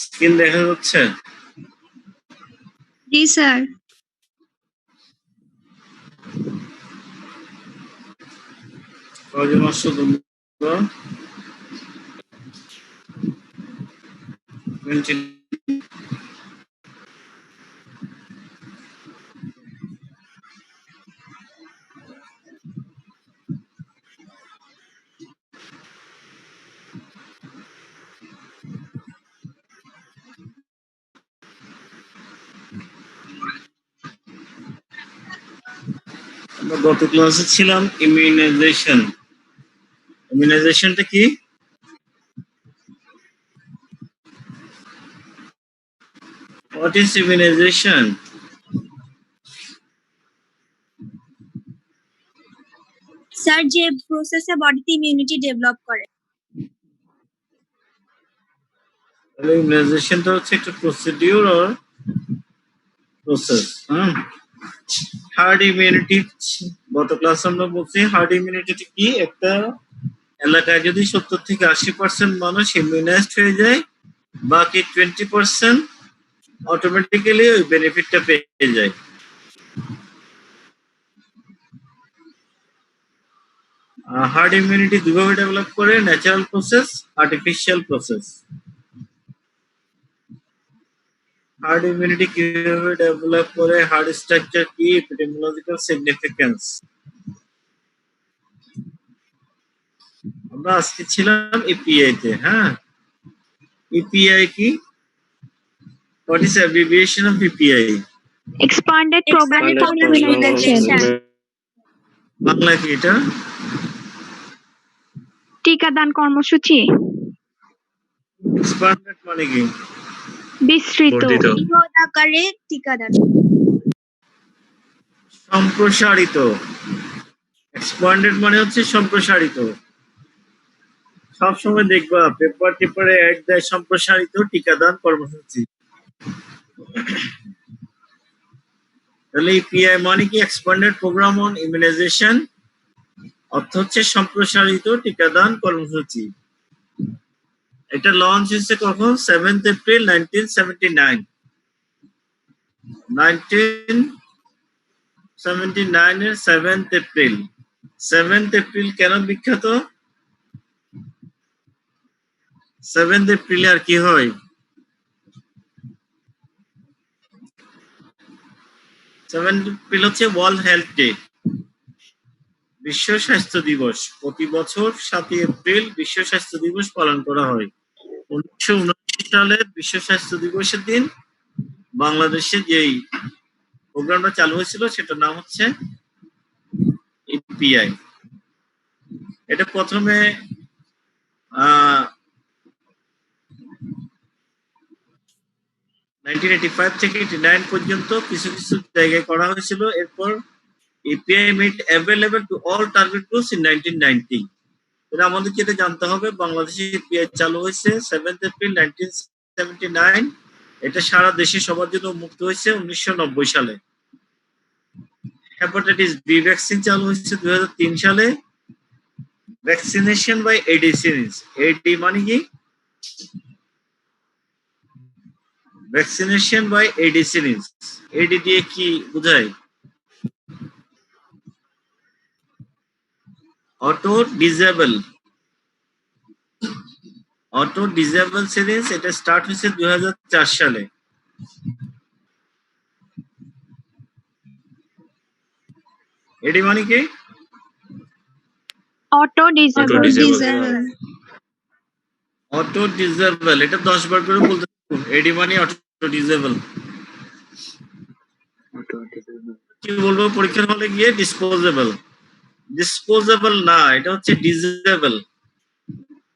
Screen দেখা যাচ্ছে? জি sir. কয়জন আসছো তোমরা? 20 আমরা গত ক্লাসে ছিলাম ইমিউনাইজেশন। ইমিউনাইজেশনটা কি? What is immunization? স্যার যে প্রসেসে বডিতে ইমিউনিটি ডেভেলপ করে। তাহলে ইমিউনাইজেশনটা হচ্ছে একটা procedure or process. Herd immunity, গত ক্লাসে আমরা বলছি হার্ড ইমিউনিটি কি, একটা এলাকায় যদি 70 থেকে 80% মানুষ ইমিউনাইজড হয়ে যায়, বাকি 20% অটোমেটিক্যালি ওই বেনিফিটটা পেয়ে যায়। হার্ড ইমিউনিটি দুভাবে ডেভেলপ করে, natural process, artificial process. Herd immunity কিভাবে ডেভেলপ করে, হার্ড স্ট্রাকচার কি, এপিডেমিওলজিক্যাল সিগনিফিকেন্স। আমরা আজকে ছিলাম ইপিআই তে। হ্যাঁ, ইপিআই কি? What is abbreviation of EPI? Expanded programme for immunisation. Bangla কি এটা? টিকাদান কর্মসূচি। এক্সপান্ডেড মানে কি? বিস্তৃত আকারে টিকাদান। সম্প্রসারিত। এক্সপান্ডেড মানে হচ্ছে সম্প্রসারিত। সবসময় দেখবা পেপার টেপারে অ্যাড দেয় সম্প্রসারিত টিকাদান কর্মসূচি। তাহলে ইপিআই মানে কি? এক্সপান্ডেড প্রোগ্রাম অন ইমিউনাইজেশন, অর্থ হচ্ছে সম্প্রসারিত টিকাদান কর্মসূচি। এটা লঞ্চ হয়েছে কখন? 7th April 1979। 1979 এর 7th এপ্রিল। 7th এপ্রিল কেন বিখ্যাত? 7th এপ্রিলে আর কি হয়? 7th এপ্রিল হচ্ছে ওয়ার্ল্ড হেলথ ডে, বিশ্ব স্বাস্থ্য দিবস। প্রতি বছর 7 এপ্রিল বিশ্ব স্বাস্থ্য দিবস পালন করা হয়। 1979 সালের বিশ্ব স্বাস্থ্য দিবসের দিন বাংলাদেশে যেই প্রোগ্রামটা চালু হয়েছিল সেটার নাম হচ্ছে ইপিআই। এটা প্রথমে 1985 থেকে 89 পর্যন্ত কিছু কিছু জায়গায় করা হয়েছিল। এরপর API made available to all target groups in 1990. এটা আমাদেরকে এটা জানতে হবে, বাংলাদেশে API চালু হয়েছে 7th এপ্রিল 1979। এটা সারা দেশে সবার জন্য মুক্ত হয়েছে 1990 সালে। হেপাটাইটিস বি ভ্যাকসিন চালু হয়েছে 2003 সালে। Vaccination by A D series. A D মানে কি? Vaccination by A D series. A D দিয়ে কি বোঝায়? Auto disable. Auto disable series, এটা স্টার্ট হয়েছে 2004 সালে। এডি মানে কি? Auto disable. অটো ডিজেবল, এটা 10 বার করে বলতে হবে। এডি মানে অটো ডিজেবল। কি বলবো পরীক্ষার হলে গিয়ে? ডিসপোজেবল। ডিসপোজেবল না, এটা হচ্ছে ডিজেবল।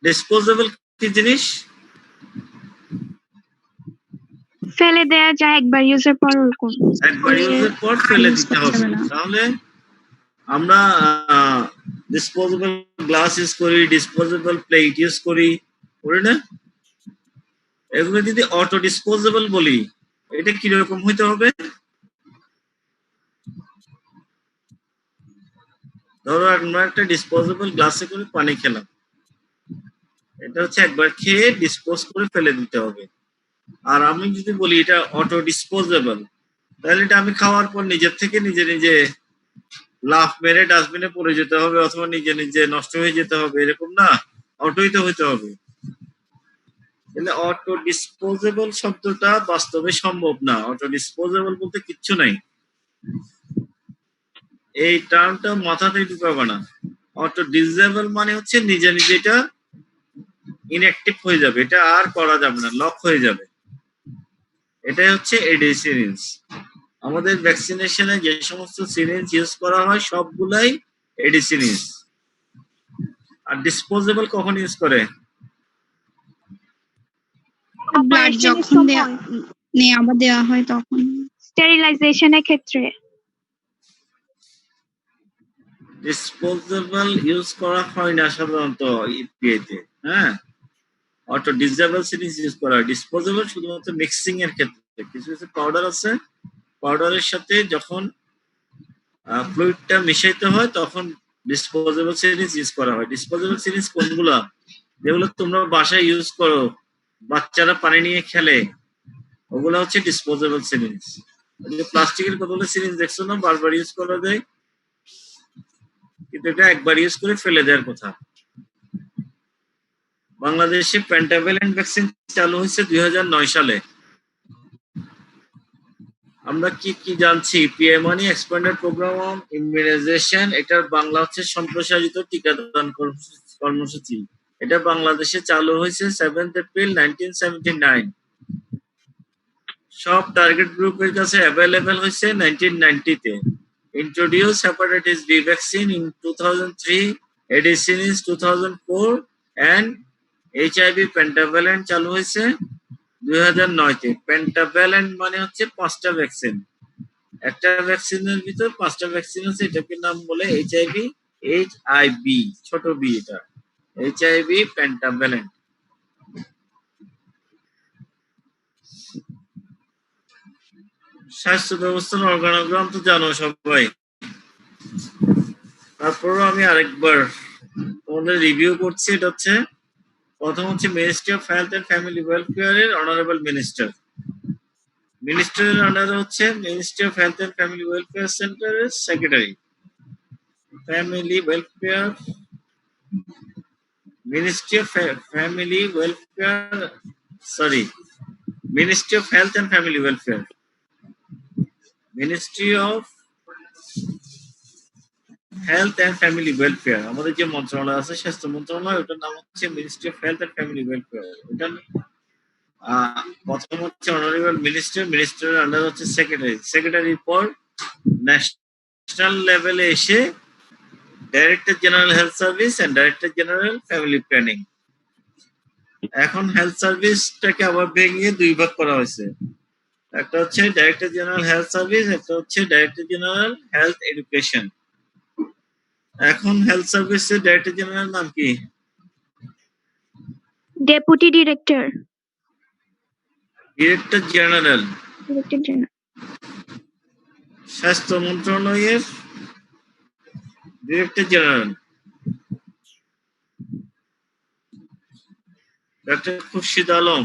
ডিসপোজেবল কি জিনিস? ফেলে দেয়া যায় একবার ইউজের পর, ওরকম একবার ইউজের পর ফেলে দিতে হবে। তাহলে আমরা ডিসপোজেবল গ্লাস ইউজ করি, ডিসপোজেবল প্লেট ইউজ করি না? এগুলো যদি অটো ডিসপোজেবল বলি, এটা কিরকম হইতে হবে? ধরো আমরা একটা ডিসপোজেবল গ্লাসে করে পানি খেলাম, এটা হচ্ছে একবার খেয়ে ডিসপোজ করে ফেলে দিতে হবে। আর আমি যদি বলি এটা অটো ডিসপোজেবল, তাহলে এটা আমি খাওয়ার পর নিজের থেকে নিজে নিজে লাফ মেরে ডাস্টবিনে পড়ে যেতে হবে অথবা নিজে নিজে নষ্ট হয়ে যেতে হবে, এরকম না, অটোই তো হইতে হবে। তাহলে অটো ডিসপোজেবল শব্দটা বাস্তবে সম্ভব না। অটো ডিসপোজেবল বলতে কিচ্ছু নাই, এই টার্মটা মাথাতেই ঢুকাবে না। অটো ডিসেবল মানে হচ্ছে নিজে নিজে এটা ইনঅ্যাক্টিভ হয়ে যাবে, এটা আর করা যাবে না, লক হয়ে যাবে। এটাই হচ্ছে এডি সিরিঞ্জ। আমাদের ভ্যাকসিনেশনে যে সমস্ত সিরিঞ্জ ইউজ করা হয় সবগুলাই এডি সিরিঞ্জ। আর ডিসপোজেবল কখন ইউজ করে? ব্লাড যখন নেওয়া বা দেওয়া হয় তখন, স্টেরিলাইজেশনের ক্ষেত্রে। ডিসপোজেবল ইউজ করা হয় না সাধারণত ইপিএতে। হ্যাঁ, অটো ডিসেবল সিরিঞ্জ ইউজ করা হয়। ডিসপোজেবল শুধুমাত্র মিক্সিং এর ক্ষেত্রে। কিছু কিছু পাউডার আছে, পাউডারের সাথে যখন ফ্লুইডটা মিশাইতে হয় তখন ডিসপোজেবল সিরিঞ্জ ইউজ করা হয়। ডিসপোজেবল সিরিঞ্জ কোনগুলা? যেগুলো তোমরা বাসায় ইউজ করো, বাচ্চারা পানি নিয়ে খেলে, ওগুলো হচ্ছে ডিসপোজেবল সিরিঞ্জ। প্লাস্টিকের কতগুলো সিরিঞ্জ দেখছো না, বারবার ইউজ করা যায়, কিন্তু এটা একবার ইউজ করে ফেলে দেওয়ার কথা। বাংলাদেশে পেন্টাভ্যালেন্ট ভ্যাকসিন চালু হয়েছে 2009 সালে। আমরা কি কি জানছি? পিএম মানে এক্সপ্যান্ডেড প্রোগ্রাম অন ইমিউনাইজেশন, এটার বাংলা হচ্ছে সম্প্রসারিত টিকাদান কর্মসূচি। এটা বাংলাদেশে চালু হয়েছে 7 এপ্রিল 1979। সব টার্গেট গ্রুপের কাছে অ্যাভেলেবেল হয়েছে 1990 তে। Introduced hepatitis B vaccine in 2003, Edison in 2004 and HIV pentavalent চালু হয়েছে 2009-তে। পেন্টাভ্যালেন্ট মানে হচ্ছে 5টা ভ্যাকসিন। একটা ভ্যাকসিনের ভিতর 5টা ভ্যাকসিন আছে, এটাকে নাম বলে এইচআইভি, ছোট বি, এটা এইচআইভি পেন্টাভ্যালেন্ট। স্বাস্থ্য ব্যবস্থার অর্গানোগ্রাম তো জানো সবাই, তারপরও আমি আরেকবার তোমাদের রিভিউ করছি। এটা হচ্ছে, প্রথম হচ্ছে ministry of health and family ওয়েলফেয়ারের অনারেবল মিনিস্টার। মিনিস্টারের আন্ডারে হচ্ছে ministry of health and family welfare সেন্টারের secretary. Family welfare, ministry of family welfare, sorry, ministry of health and family welfare, ministry of health and family welfare. আমাদের যে মন্ত্রণালয় আছে স্বাস্থ্য মন্ত্রণালয়, ওটার নাম হচ্ছে ministry of health and family welfare. ওটার প্রথম হচ্ছে অনারেবল মিনিস্টার, মিনিস্টারের আন্ডার হচ্ছে সেক্রেটারি, সেক্রেটারির পর ন্যাশনাল লেভেলে এসে director general health service and director general family planning. এখন হেলথ সার্ভিসটাকে আবার ভেঙে দুই ভাগ করা হয়েছে, একটা হচ্ছে ডাইরেক্টর জেনারেল হেলথ সার্ভিস, একটা হচ্ছে ডাইরেক্টর জেনারেল হেলথ এডুকেশন। এখন হেলথ সার্ভিসের ডাইরেক্টর জেনারেল নাম কি? Deputy director. Director general. Director general. স্বাস্থ্য মন্ত্রণালয়ের director general doctor Khurshid Alam.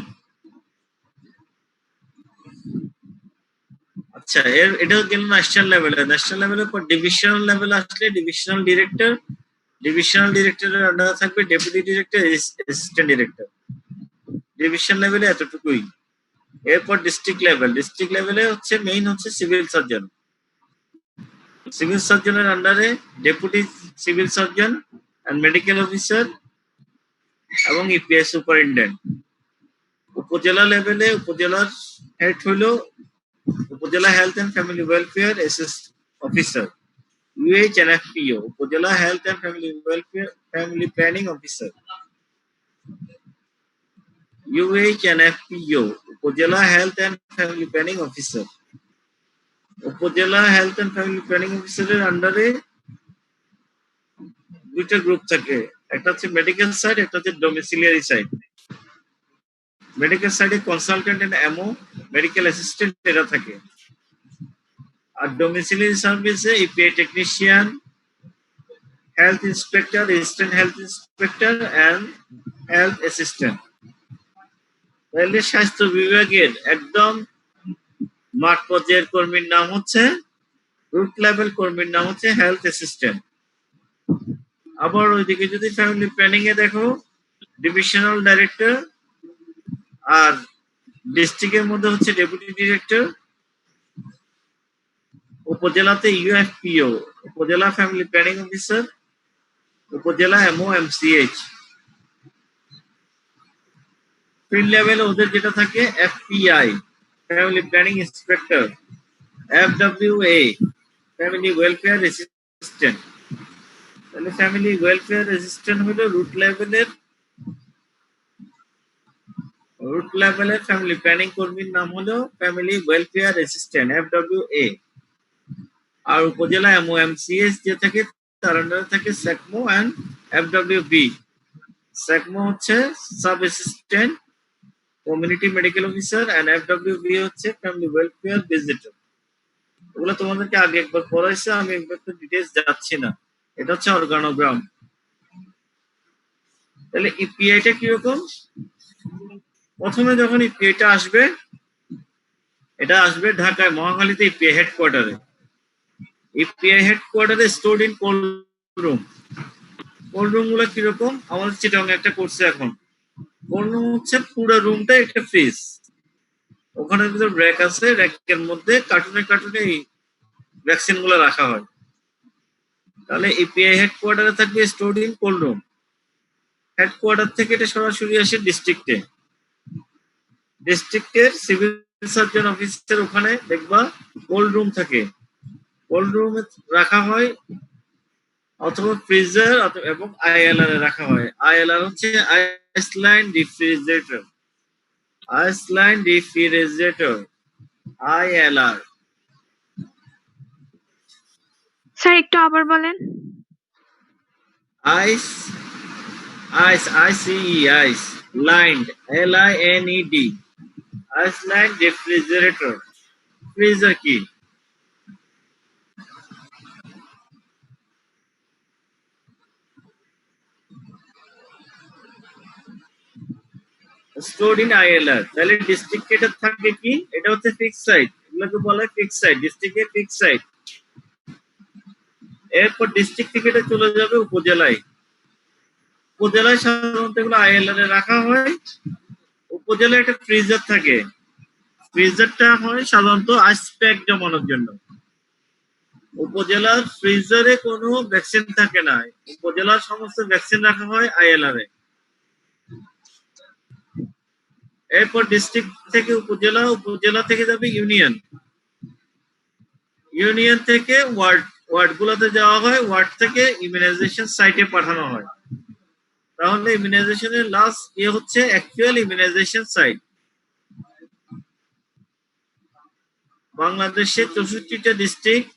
আচ্ছা, এটা গেল ন্যাশনাল লেভেলে। ন্যাশনাল লেভেলের পর ডিভিশনাল লেভেলে আসলে ডিভিশনাল ডিরেক্টর, ডিভিশনাল ডিরেক্টরের আন্ডারে থাকবে deputy director, assistant director. Division লেভেলে এতটুকুই। এরপর ডিস্ট্রিক্ট লেভেল, ডিস্ট্রিক্ট লেভেলে হচ্ছে মেইন হচ্ছে সিভিল সার্জন। সিভিল সার্জনের আন্ডারে deputy civil surgeon and medical officer এবং ইপিএস সুপারিনটেন্ডেন্ট। উপজেলা লেভেলে উপজেলার হেড হইল upazila health and family welfare officer, UHNFPO, upazila health and family welfare family planning officer, UHNFPO, upazila health and family planning officer. Upazila health and family planning অফিসারের আন্ডারে দুইটা group থাকে, একটা হচ্ছে medical side, একটা হচ্ছে ডোমিসিলিয়ারি সাইড। মেডিকেল সাইডে consultant and MO, medical assistant এরা থাকে। আর ডোমিসিলিয়ারি সার্ভিসে EPI technician, health inspector, assistant health inspector and health assistant. তাহলে স্বাস্থ্য বিভাগের একদম মাঠ পর্যায়ের কর্মীর নাম হচ্ছে, রুট লেভেল কর্মীর নাম হচ্ছে হেলথ অ্যাসিস্ট্যান্ট। আবার ওইদিকে যদি ফ্যামিলি প্ল্যানিং এ দেখো, ডিভিশনাল ডাইরেক্টর, আর ডিস্ট্রিক্টের মধ্যে হচ্ছে ডেপুটি ডিরেক্টর, উপজেলাতে ইউএফপিও, উপজেলা ফ্যামিলি প্ল্যানিং অফিসার, উপজেলা এমও এমসিএইচ। ফিল্ড লেভেলে ওদের যেটা থাকে F P I, family planning inspector, F W A, family welfare assistant. তাহলে ফ্যামিলি ওয়েলফেয়ার অ্যাসিস্ট্যান্ট হলো রুট লেভেলের ফ্যামিলি প্ল্যানিং কর্মীর নাম হলো ফ্যামিলি ওয়েলফেয়ার অ্যাসিস্ট্যান্ট, এফডব্লিউএ। আর উপজেলা এমও এমসিএস যে থাকে তার আন্ডারে থাকে সেকমো এন্ড এফডব্লিউবি। সেকমো হচ্ছে sub assistant community medical officer and F W B হচ্ছে ফ্যামিলি ওয়েলফেয়ার ভিজিটর। ওগুলো তোমাদেরকে আগে একবার পড়াইছে, আমি একবার তো ডিটেইলস যাচ্ছি না। এটা হচ্ছে অর্গানোগ্রাম। তাহলে ইপিআইটা কিরকম? প্রথমে যখন ইপিআইটা আসবে, এটা আসবে ঢাকায় মহাখালীতে ইপিআই হেডকোয়ার্টারে। ইপিআই হেডকোয়ার্টারে stored in cold room. Cold room গুলো কিরকম? আমাদের চিটাং একটা করছে এখন। কোল্ড রুম হচ্ছে পুরো রুমটা একটা ফ্রিজ, ওখানে ভিতর র্যাক আছে, র্যাকের মধ্যে কার্টুনে কার্টুনে এই ভ্যাকসিন গুলো রাখা হয়। তাহলে ইপিআই হেডকোয়ার্টারে থাকবে stored in cold room. Headquarter থেকে এটা সরাসরি আসে ডিস্ট্রিক্টে। ডিস্ট্রিক্টের সিভিল সার্জন অফিসের ওখানে দেখবা কোল্ড রুম থাকে। কোল্ড রুমে রাখা হয় অথবা ফ্রিজার এবং আইএলআর এ রাখা হয়। আইএলআর হচ্ছে Iceland refrigerator, Iceland refrigerator, ILR. Sir একটু আবার বলেন। আইস, আইস, আইসিই, আইস, লাইন্ড, এলআইএনইডি, আইসল্যান্ড রেফ্রিজারেটর। ফ্রিজার কি? Stored in ILR. তাহলে ডিস্ট্রিক্ট এটা থাকবে কি? এটা হচ্ছে ফিক্স সাইট, এগুলোকে বলা হয় ফিক্স সাইট, ডিস্ট্রিক্টের ফিক্স সাইট। এরপর ডিস্ট্রিক্ট থেকে এটা চলে যাবে উপজেলায়। উপজেলায় সাধারণত এগুলো আইএলআর এ রাখা হয়। উপজেলায় একটা ফ্রিজার থাকে, ফ্রিজারটা হয় সাধারণত আইস প্যাক জমানোর জন্য। উপজেলার ফ্রিজারে কোনো ভ্যাকসিন থাকে না, উপজেলার সমস্ত ভ্যাকসিন রাখা হয় আইএলআর এ। এরপর ডিস্ট্রিক্ট থেকে উপজেলা, উপজেলা থেকে যাবে ইউনিয়ন, ইউনিয়ন থেকে ওয়ার্ড, ওয়ার্ড গুলোতে যাওয়া হয়, ওয়ার্ড থেকে ইমিউনাইজেশন সাইটে পাঠানো হয়। তাহলে ইমিউনাইজেশনের লাস্ট হচ্ছে অ্যাকচুয়াল ইমিউনাইজেশন সাইট। বাংলাদেশের 64টা ডিস্ট্রিক্ট,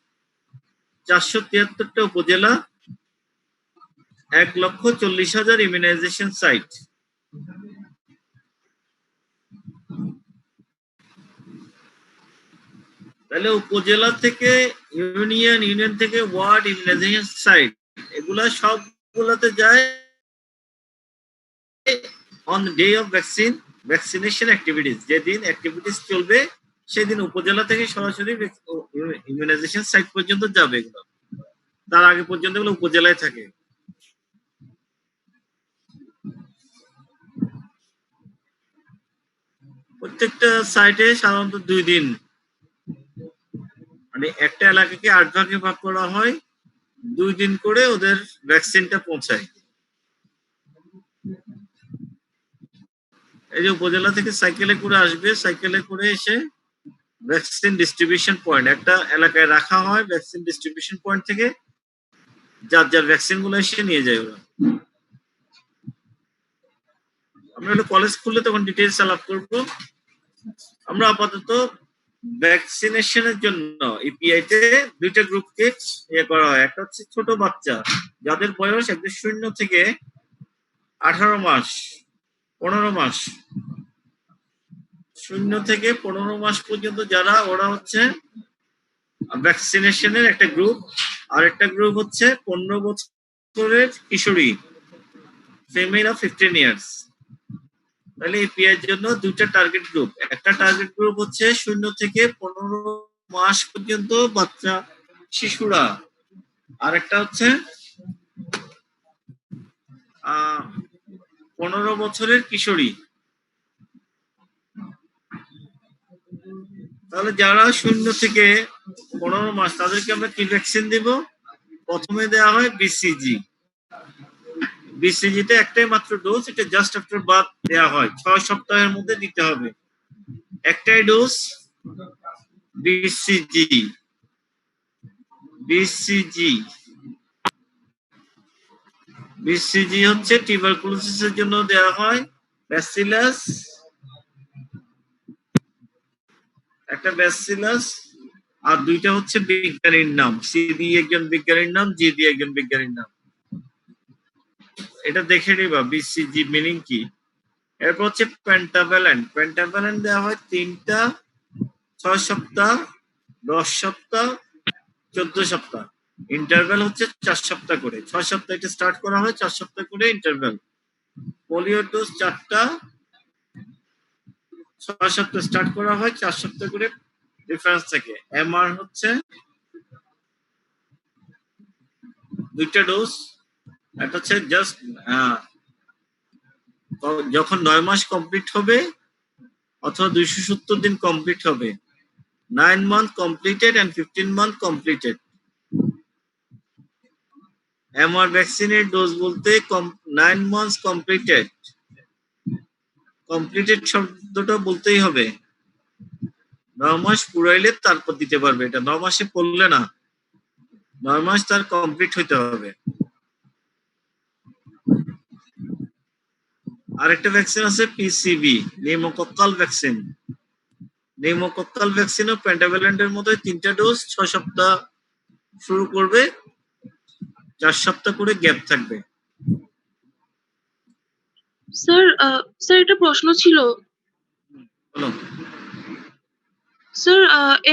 473টা উপজেলা, 1,40,000 ইমিউনাইজেশন সাইট। তাহলে উপজেলা থেকে ইউনিয়ন, ইউনিয়ন থেকে ওয়ার্ড, ইমিউনাইজেশন সাইট, এগুলা সবগুলাতে যায় on day of vaccination activities. যেদিন অ্যাক্টিভিটিস চলবে সেদিন উপজেলা থেকে সরাসরি ইমিউনাইজেশন সাইট পর্যন্ত যাবে এগুলো। তার আগে পর্যন্ত এগুলো উপজেলায় থাকে। প্রত্যেকটা সাইটে সাধারণত 2 দিন, মানে একটা এলাকাকে 8 ভাগে ভাগ করা হয়, 2 দিন করে ওদের ভ্যাকসিনটা পৌঁছায়। এই যে উপজেলা থেকে সাইকেলে করে আসবে, সাইকেলে করে এসে ভ্যাকসিন ডিস্ট্রিবিউশন পয়েন্ট একটা এলাকায় রাখা হয়। ভ্যাকসিন ডিস্ট্রিবিউশন পয়েন্ট থেকে যার যার ভ্যাকসিন গুলো এসে নিয়ে যায় ওরা। আমরা হলো কলেজ খুললে তখন ডিটেইলস আলাপ করব। আমরা আপাতত ভ্যাকসিনেশনের জন্য ইপিআই তে 2টা গ্রুপকে করা হয়। একটা হচ্ছে ছোট বাচ্চা, যাদের বয়স একদম 0 থেকে 18 মাস, 15 মাস, 0 থেকে 15 মাস পর্যন্ত যারা, ওরা হচ্ছে ভ্যাকসিনেশনের একটা গ্রুপ। আর একটা গ্রুপ হচ্ছে 15 বছরের কিশোরী, ফিমেল অফ 15 ইয়ার্স। তাহলে এপিআই এর জন্য দুইটা টার্গেট গ্রুপ, একটা টার্গেট গ্রুপ হচ্ছে 0 থেকে 15 মাস পর্যন্ত বাচ্চা শিশুরা, আর একটা হচ্ছে 15 বছরের কিশোরী। তাহলে যারা 0 থেকে 15 মাস তাদেরকে আমরা কি ভ্যাকসিন দিব? প্রথমে দেওয়া হয় বিসিজি। বিসিজিতে একটাই মাত্র ডোজ, এটা জাস্ট আফটার বার্থ দেওয়া হয়, 6 সপ্তাহের মধ্যে দিতে হবে। একটাই ডোজ বিসিজি। বিসিজি বিসিজি হচ্ছে টিউবারকুলোসিসের জন্য দেওয়া হয় ব্যাসিলাস, একটা ব্যাসিলাস, আর দুইটা হচ্ছে বিজ্ঞানীর নাম, সি দিয়ে একজন বিজ্ঞানীর নাম, জি দিয়ে একজন বিজ্ঞানীর নাম। এটা দেখে নিবা বিসিজি মিনিং কি। এরপর হচ্ছে পেন্টাভ্যালেন্ট। পেন্টাভ্যালেন্ট দেওয়া হয় 3টা, 6 সপ্তাহ, 10 সপ্তাহ, 14 সপ্তাহ। ইন্টারভ্যাল হচ্ছে 4 সপ্তাহ করে, 6 সপ্তাহ এটা স্টার্ট করা হয়, 4 সপ্তাহ করে ইন্টারভ্যাল। পোলিও ডোজ 4টা, 6 সপ্তাহ স্টার্ট করা হয়, 4 সপ্তাহ করে ডিফারেন্স থাকে। এমআর হচ্ছে 2টা ডোজ, একটা হচ্ছে জাস্ট যখন 9 মাস কমপ্লিট হবে অথবা 270 দিন কমপ্লিট হবে, 9 month completed and 15 month completed। MR ভ্যাকসিনের ডোজ বলতে 9 months completed, কমপ্লিটেড শব্দটা বলতেই হবে। 9 মাস পুরাইলে তারপর দিতে পারবে, এটা 9 মাসে পড়লে না, 9 মাস তার কমপ্লিট হইতে হবে। আরেকটা ভ্যাকসিন আছে পিসিভি, নিউমোকক্কাল ভ্যাকসিন। নিউমোকক্কাল ভ্যাকসিনও পেন্টাভ্যালেন্টের মতো 3টা ডোজ, 6 সপ্তাহ শুরু করবে, 4 সপ্তাহ করে গ্যাপ থাকবে। স্যার স্যার একটা প্রশ্ন ছিল। বলো। স্যার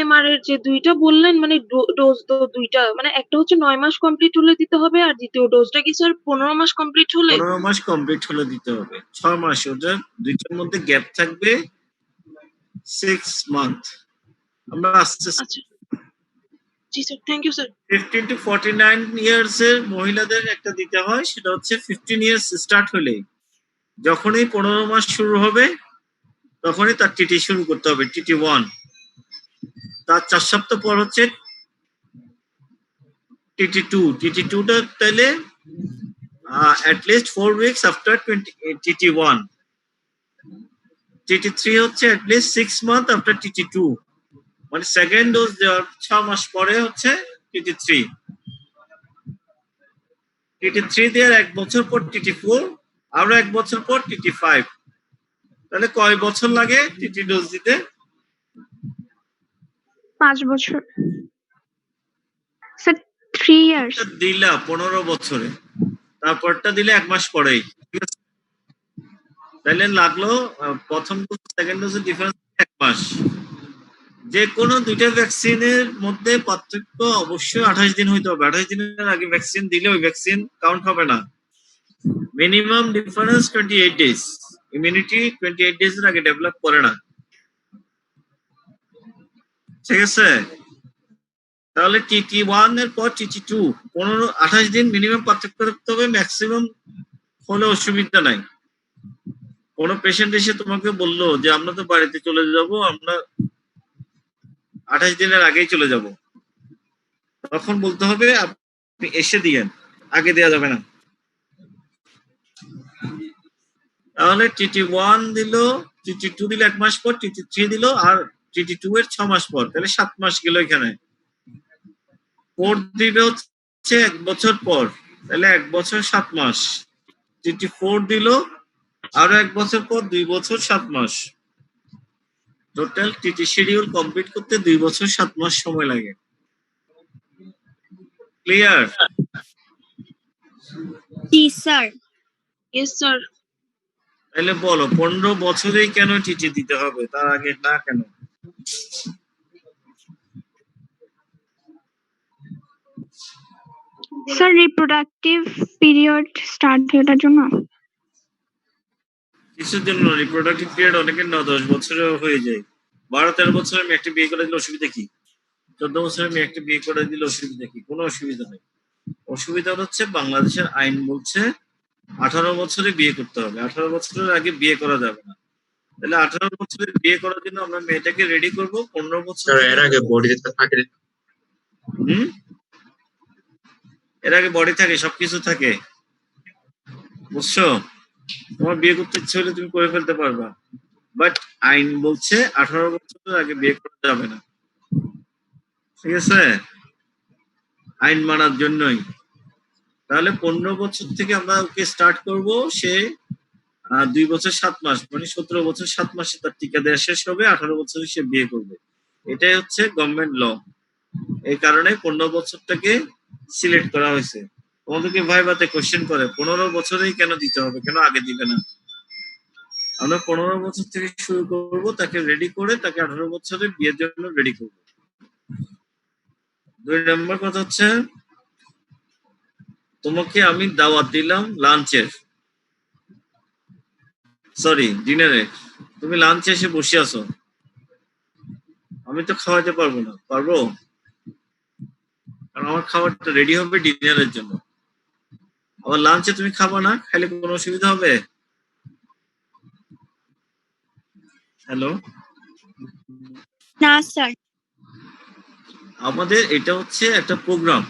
এমআর এর যে দুইটা বললেন, মানে ডোজ তো দুইটা, মানে একটা হচ্ছে 9 মাস কমপ্লিট হলে দিতে হবে, আর দ্বিতীয় ডোজটা কি স্যার 15 মাস কমপ্লিট হলে? 15 মাস কমপ্লিট হলে দিতে হবে, 6 মাস, ওটা দুইটার মধ্যে গ্যাপ থাকবে 6 মান্থ। আমরা আস্তে আচ্ছা, জি sir, thank you sir. 15 to 49 years এর মহিলাদের একটা দিতে হয়, সেটা হচ্ছে 15 ইয়ার্স স্টার্ট হলে, যখনই 15 মাস শুরু হবে তখনই তার টিটি শুরু করতে হবে, টিটি 1। তার 4 সপ্তাহ পর হচ্ছে টিটি 2। টিটি 2টা তাইলে at least 4 weeks after TT 1। TT 3 হচ্ছে at least 6 month after TT 2, মানে সেকেন্ড ডোজ দেওয়ার 6 মাস পরে হচ্ছে টিটি 3। টিটি 3 দেওয়ার 1 বছর পর টিটি 4, আরো 1 বছর পর টিটি 5। তাহলে কয় বছর লাগে টিটি ডোজ দিতে? 5 বছর। Sir 3 years. দিলা 15 বছরে, তারপরটা দিলে 1 মাস পরেই, ঠিক আছে? তাহলে লাগলো প্রথম ডোজ সেকেন্ড ডোজের ডিফারেন্স 1 মাস। যে কোনো দুইটা ভ্যাকসিনের মধ্যে পার্থক্য অবশ্যই 28 দিন হইতে হবে। 28 দিনের আগে ভ্যাকসিন দিলে ওই ভ্যাকসিন কাউন্ট হবে না। Minimum difference 28 days. Immunity 28 days এর আগে ডেভেলপ করে না, ঠিক আছে? তাহলে টিটি 1 এর পর টিটি 2 28 দিন মিনিমাম পার্থক্য রাখতে হবে, ম্যাক্সিমাম হলে অসুবিধা নাই। কোনো পেশেন্ট এসে তোমাকে বললো যে আমরা তো বাড়িতে চলে যাব, আমরা 28 দিনের আগেই চলে যাব, তখন বলতে হবে আপনি এসে দিয়েন, আগে দেওয়া যাবে না। তাহলে টিটি 1 দিল, টিটি 2 দিল 1 মাস পর, টিটি 3 দিল, আর টিটি 2 এর 6 মাস পর, তাহলে 7 মাস গেল এখানে। 4 দিবে হচ্ছে 1 বছর পর, তাহলে 1 বছর 7 মাস। টিটি 4 দিল আরো 1 বছর পর, 2 বছর 7 মাস। টোটাল টিটি শিডিউল কমপ্লিট করতে 2 বছর 7 মাস সময় লাগে। ক্লিয়ার? জি স্যার। Yes sir. তাহলে বলো 15 বছরেই কেন টিটি দিতে হবে, তার আগে না কেন? স্যার রিপ্রোডাক্টিভ পিরিয়ড স্টার্ট এটার জন্য। কিছুর জন্য রিপ্রোডাক্টিভ পিরিয়ড অনেকের 9-10 বছরেও হয়ে যায়। 12-13 বছরে আমি একটা বিয়ে করে দিলে অসুবিধা কি? 14 বছরে আমি একটা বিয়ে করে দিলে অসুবিধা কি? কোনো অসুবিধা নেই। অসুবিধা হচ্ছে বাংলাদেশের আইন বলছে 18 বছরে বিয়ে করতে হবে, 18 বছরের আগে বিয়ে করা যাবে না। তাহলে 18 বছরে বিয়ে করার জন্য আমরা মেয়েটাকে রেডি করবো 15 বছর স্যার এর আগে বডিতে থাকে হুম এর আগে বডি থাকে, সবকিছু থাকে, বুঝছো? তোমার বিয়ে করতে ইচ্ছে হলে তুমি করে ফেলতে পারবা, বাট আইন বলছে 18 বছরের আগে বিয়ে করা যাবে না। ঠিক আছে, আইন মানার জন্যই। তাহলে 15 বছর থেকে আমরা ওকে স্টার্ট করব, সে 2 বছর 7 মাস মানে 17 বছর 7 মাসে তার টিকা দেওয়া শেষ হবে, 18 বছরে সে বিয়ে করবে। এটাই হচ্ছে গভর্নমেন্ট ল। এই কারণে 15 বছরটাকে সিলেক্ট করা হয়েছে। তোমাদেরকে ভাইভাতে কোশ্চেন করে 15 বছরেই কেন দিতে হবে, কেন আগে দিবে না? আমরা 15 বছর থেকে শুরু করব, তাকে রেডি করে তাকে 18 বছরে বিয়ের জন্য রেডি করব। 2 নম্বর কথা হচ্ছে, তোমাকে আমি দাওয়াত দিলাম লাঞ্চের, সরি ডিনারে, তুমি লাঞ্চে এসে বসে আছো, আমি তো খাওয়াতে পারবো না। পারবো? কারণ আমার খাবারটা রেডি হবে ডিনারের জন্য। আবার লাঞ্চে তুমি খাবা না, খাইলে কোনো অসুবিধা হবে? হ্যালো, না স্যার। আমাদের এটা হচ্ছে একটা programme,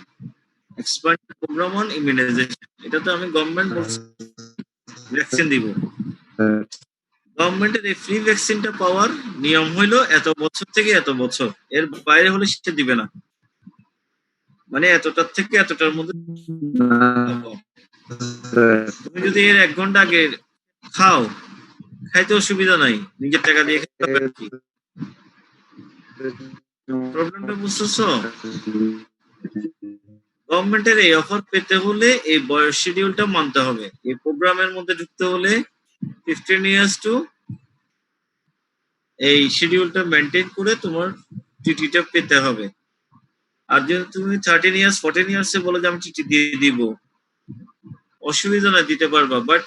expanded programme on immunisation. এটাতে আমি গভর্নমেন্ট বলছি ভ্যাকসিন দিব। গভর্নমেন্টের এই ফ্রি ভ্যাকসিনটা পাওয়ার নিয়ম হইলো এত বছর থেকে এত বছর, এর বাইরে হলে সেটা দিবে না। মানে এতটার থেকে এতটার মধ্যে তুমি যদি এর 1 ঘন্টা আগে খাও, খাইতে অসুবিধা নাই, নিজের টাকা দিয়ে খেতে হবে আর কি। প্রবলেমটা বুঝতেছো? গভর্নমেন্টের এই অফার পেতে হলে এই বয়স শিডিউলটা মানতে হবে। এই প্রোগ্রামের মধ্যে ঢুকতে হলে 15 ইয়ার্স টু এই শিডিউলটা মেনটেন করে তোমার টিটিটা পেতে হবে। আর যদি তুমি 13 ইয়ার্স 14 ইয়ার্সে বলো যে আমি টিটি দিয়ে দিব, অসুবিধা না, দিতে পারবা, বাট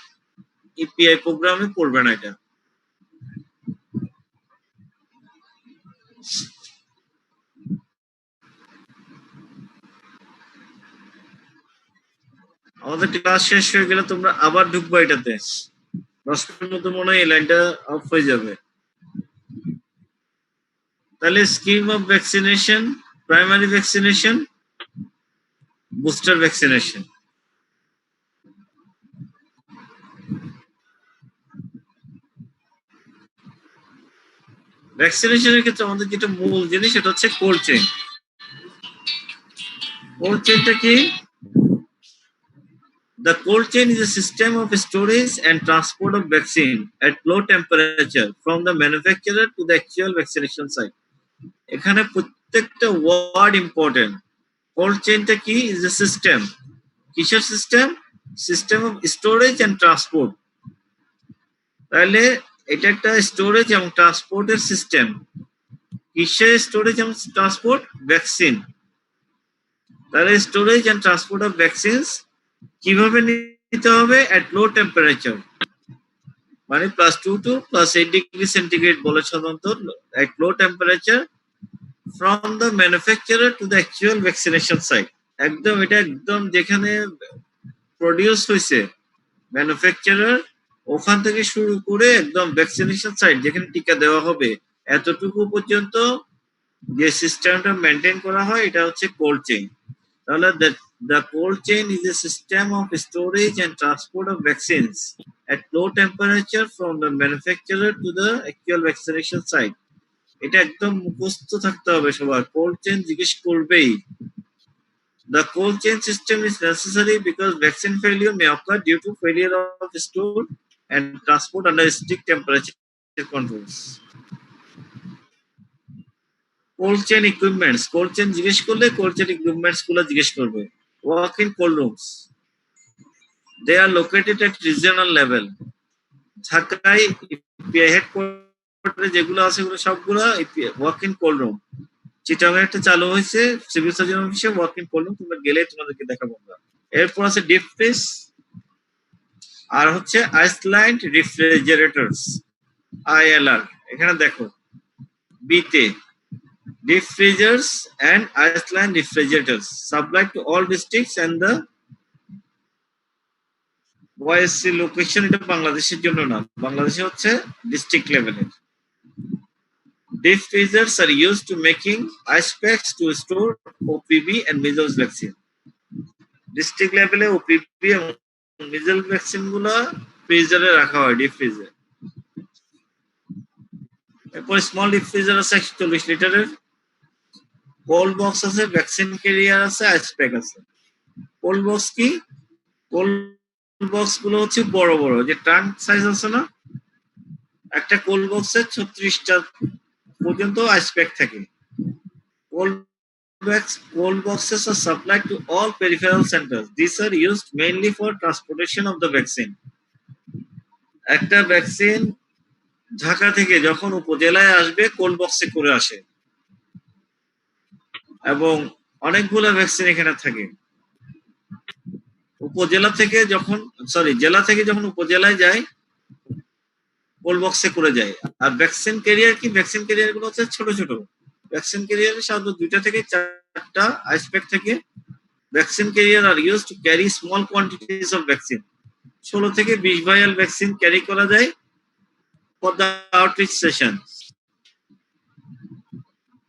ইপিআই প্রোগ্রামে পড়বে না এটা। আমাদের ক্লাস শেষ হয়ে গেলে তোমরা আবার ঢুকবা এটাতে, 10 মিনিটের মধ্যে মনে হয় এই লাইনটা অফ হয়ে যাবে। তাহলে scheme of vaccination, primary vaccination, booster vaccination. ভ্যাকসিনেশনের ক্ষেত্রে আমাদের যেটা মূল জিনিস সেটা হচ্ছে কোল্ড চেইন। কোল্ড চেইনটা কি? The cold chain is a system of storage and transport of vaccine at low temperature from the manufacturer to the actual vaccination site. এখানে প্রত্যেকটা ওয়ার্ড ইম্পর্টেন্ট। কোল্ড চেইনটা কি? Is a system. কিসের system? System of storage and transport. তাহলে এটা একটা storage এবং ট্রান্সপোর্টের সিস্টেম। কিসের স্টোরেজ এবং ট্রান্সপোর্ট? ভ্যাকসিন। তাহলে storage and transport of vaccines কিভাবে নিতে হবে? এট লো টেম্পারেচার, মানে +2 to +8 ডিগ্রি সেন্টিগ্রেড বলে সাধারণত। At low temperature from the manufacturer to the actual vaccination site. একদম এটা একদম যেখানে প্রডিউস হয়েছে ম্যানুফ্যাকচারার, ওখান থেকে শুরু করে একদম ভ্যাকসিনেশন সাইট যেখানে টিকা দেওয়া হবে, এতটুকু পর্যন্ত যে সিস্টেমটা মেনটেন করা হয় এটা হচ্ছে কোল্ড চেইন। তাহলে the cold chain is a system of storage and transport of vaccines at low temperature from the manufacturer to the actual vaccination site. এটা একদম মুখস্থ থাকতে হবে সবার, কোল্ড চেইন জিজ্ঞেস করবেই। The cold chain system is necessary because vaccine failure may occur due to failure of store and transport under strict temperature controls. Cold chain equipments, cold chain জিজ্ঞেস করলে কোল্ড চেইন ইকুইপমেন্টস গুলো জিজ্ঞেস করবে। Walk-in cold rooms, they are located at regional level. ঢাকায় EPI হেডকোয়ার্টারে যেগুলো আছে ওগুলো সবগুলো ওয়াক-ইন কোল্ড রুম। চিটাগাং একটা চালু হয়েছে সিভিল সার্জন অফিসে ওয়াক-ইন কোল্ড রুম, তোমরা গেলে তোমাদেরকে দেখাবো আমরা। এরপর আছে ডিপ ফ্রিজ, আর হচ্ছে আইসল্যান্ড রেফ্রিজারেটরস, ILR। এখানে দেখো বিতে deep freezers and Iceland refrigerators supplied to all districts and the OSC location। এটা বাংলাদেশের জন্য না, বাংলাদেশে হচ্ছে ডিস্ট্রিক্ট লেভেলের। Deep freezers are used to making ice packs to store OPV and measles vaccine। District লেভেলে OPV এবং measles ভ্যাকসিন গুলো ফ্রিজারে রাখা হয়, ডিপ ফ্রিজে। এরপর স্মল ডিপ ফ্রিজার আছে 140 লিটারের, কোল্ড বক্স আছে, ভ্যাকসিন ক্যারিয়ার আছে, আইস প্যাক আছে। কোল্ড বক্স কি? কোল্ড বক্স গুলো হচ্ছে বড় বড়, যে ট্রাঙ্ক সাইজ আছে না, একটা কোল্ড বক্সে 36টা পর্যন্ত আইস প্যাক থাকে। Cold boxes are supplied to all peripheral centers. These are used mainly for transportation of the vaccine. একটা ভ্যাকসিন ঢাকা থেকে যখন উপজেলায় আসবে কোল্ড বক্সে করে আসে, এবং অনেকগুলো ভ্যাকসিন এখানে থাকে। উপজেলা থেকে যখন জেলা থেকে যখন উপজেলায় যায় কোল্ড বক্সে করে যায়। আর ভ্যাকসিন ক্যারিয়ার কি? ভ্যাকসিন ক্যারিয়ার গুলো হচ্ছে ছোট ছোট ভ্যাকসিন ক্যারিয়ারে সাধারণত 2টা থেকে 4টা আইস প্যাক থাকে। Vaccine carrier are use to carry small quantities of vaccine. 16 থেকে 20 ভাইয়াল ভ্যাকসিন ক্যারি করা যায় ফর দ্য আউটরিচ সেশন।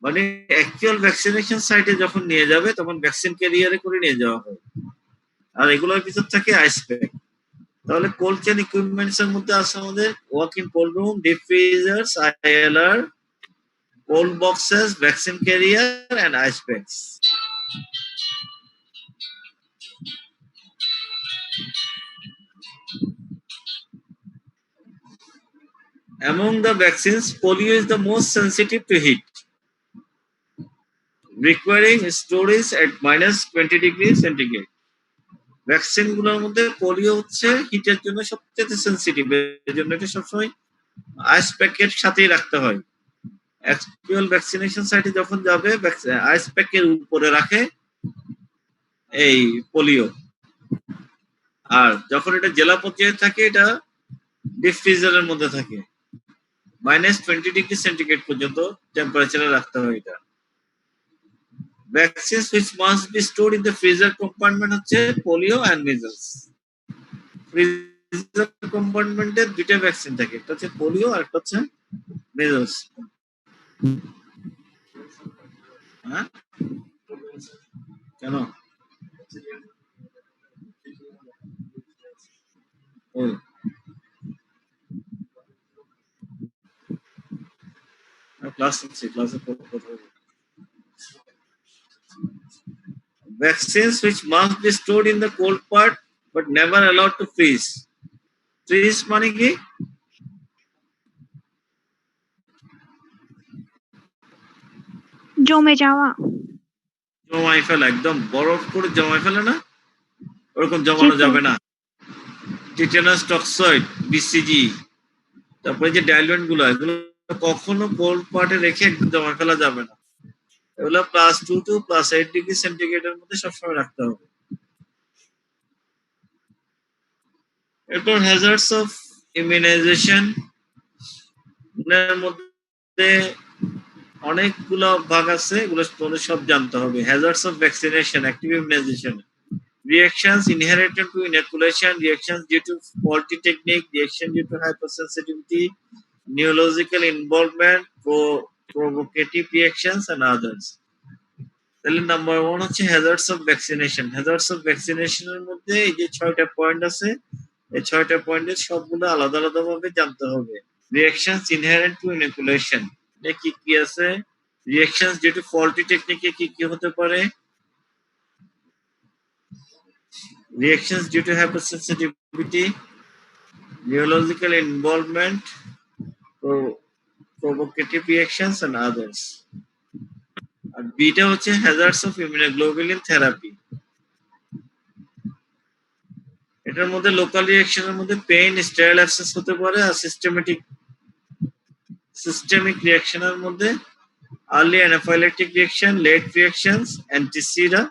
মানে অ্যাকচুয়াল ভ্যাকসিনেশন সাইটে যখন নিয়ে যাবে তখন ভ্যাকসিন ক্যারিয়ারে করে নিয়ে যাওয়া হয়, আর এগুলোর ভিতর থাকে আইস প্যাক। তাহলে কোল্ড চেন ইকুইপমেন্টস এর মধ্যে আছে আমাদের walk in cold room, deep freezers, ILR, cold boxes, vaccine carrier and ice packs. Among the vaccines, polio is the most sensitive to heat, requiring storage at -20 degrees centigrade. Vaccine গুলোর মধ্যে polio হচ্ছে হিটের জন্য সবচেয়ে sensitive, এর জন্য এটা সবসময় আইস প্যাকের সাথেই রাখতে হয়। অ্যাকচুয়াল ভ্যাকসিনেশন সাইটে যখন যাবে আইস প্যাকের উপরে রাখে এই পোলিও, আর যখন এটা জেলা পর্যায়ে থাকে এটা ডিপ ফ্রিজারের মধ্যে থাকে, -20 ডিগ্রি সেন্টিগ্রেড পর্যন্ত টেম্পারেচারে রাখতে হয় এটা। Vaccines which must be stored in the freezer compartment হচ্ছে polio and measles। ফ্রিজার কম্পার্টমেন্টে 2টা ভ্যাকসিন থাকে, একটা হচ্ছে পোলিও আর একটা হচ্ছে measles। হ্যাঁ, কেন? ওই ক্লাস হচ্ছে, ক্লাসে কথা বলবো। Vaccines which must be stored in the cold part but never allowed to freeze। Freeze মানে কি? জমে যাওয়া। জমাই ফেলা, একদম বরফ করে জমাই ফেলে না, ওরকম জমানো যাবে না। টিটেনাস টক্সয়েড, BCG, তারপরে যে ডাইলুয়েন্ট গুলো, এগুলো কখনো কোল্ড পার্টে রেখে একদম জমা ফেলা যাবে না। এগুলো +2 to +8 ডিগ্রি সেন্টিগ্রেডের মধ্যে সবসময় রাখতে হবে। এরপর হ্যাজার্ডস অফ ইমিউনাইজেশন এর মধ্যে অনেকগুলো ভাগ আছে, এগুলো তোমাদের সব জানতে হবে। Hazards of vaccination, active immunisation, reactions inherent to inoculation, reactions due to faulty technique, reaction due to hypersensitivity, neurological involvement, provocative reactions and others। তাহলে নাম্বার 1 হচ্ছে hazards of vaccination. Hazards of vaccination এর মধ্যে এই যে 6টা point আছে, এই 6টা পয়েন্টের সবগুলো আলাদা আলাদা ভাবে জানতে হবে। রিঅ্যাকশনস ইনহেরেন্ট টু ইনোকুলেশন, এটা কি কি আছে? রিঅ্যাকশনস ডিউ টু ফল্টি টেকনিকে কি কি হতে পারে? Reactions due to hypersensitivity, neurological involvement, provocative reactions and others। আর বিটা হচ্ছে hazards of immunoglobulin therapy। এটার মধ্যে লোকাল রিঅ্যাকশনের মধ্যে পেইন, স্টেরাইল অ্যাবসেস হতে পারে, আর সিস্টেমিক রিঅ্যাকশনের মধ্যে আর্লি অ্যানাফাইল্যাকটিক রিঅ্যাকশন, লেট রিঅ্যাকশনস, অ্যান্টিসিরা